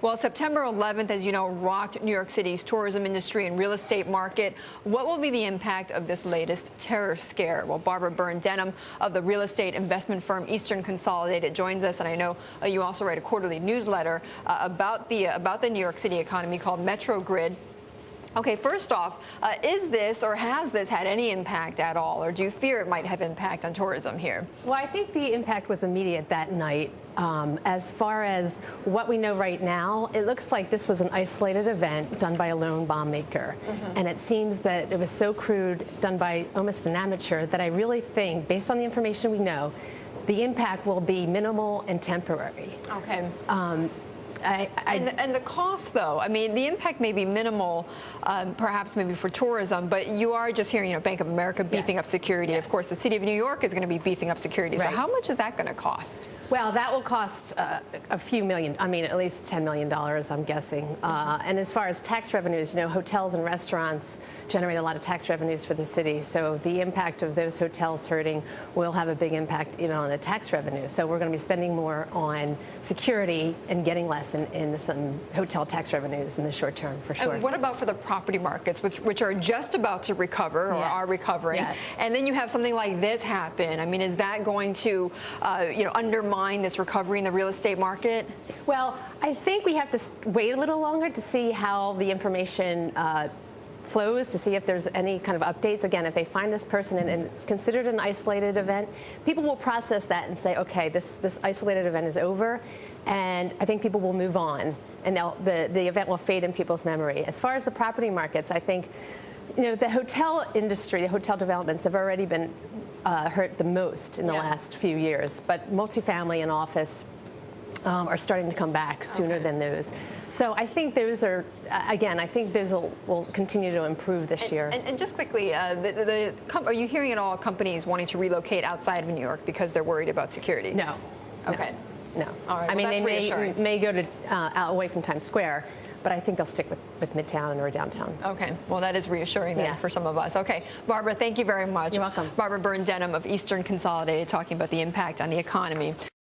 Well, September 11th, as you know, rocked New York City's tourism industry and real estate market. What will be the impact of this latest terror scare? Well, Byrne Denham of the real estate investment firm Eastern Consolidated joins us, and I know you also write a quarterly newsletter about the New York City economy called Metro Grid. Okay, first off, is this or has this had any impact at all, or do you fear it might have impact on tourism here? Well, I think the impact was immediate that night. As far as what we know right now, it looks like this was an isolated event done by a lone bomb maker. And it seems that it was so crude, done by almost an amateur, that I really think, based on the information we know, the impact will be minimal and temporary. Okay. And the cost, though, I mean, the impact may be minimal, perhaps maybe for tourism, but you are just hearing, Bank of America beefing up security. Of course, the city of New York is going to be beefing up security. Right. So how much is that going to cost? Well, that will cost a few million, at least $10 million, I'm guessing. And as far as tax revenues, hotels and restaurants generate a lot of tax revenues for the city. So the impact of those hotels hurting will have a big impact, on the tax revenue. So we're going to be spending more on security and getting less in some hotel tax revenues in the short term, for sure. And what about for the property markets, which are just about to recover or are recovering? Yes. And then you have something like this happen. I mean, is that going to, undermine this recovery in the real estate market? Well, I think we have to wait a little longer to see how the information flows, to see if there's any kind of updates. Again, if they find this person and it's considered an isolated event, people will process that and say, okay, this isolated event is over, and I think people will move on, and the event will fade in people's memory. As far as the property markets, I think the hotel industry, the hotel developments have already been hurt the most in the last few years, but multifamily and office are starting to come back sooner than those. So I think those are, again, I think those will continue to improve this year. And just quickly, are you hearing at all companies wanting to relocate outside of New York because they're worried about security? No. Okay. No. All right. I mean, they may go to away from Times Square, but I think they'll stick with Midtown or downtown. Okay. Well, that is reassuring then for some of us. Okay. Barbara, thank you very much. You're welcome. Byrne Denham of Eastern Consolidated talking about the impact on the economy.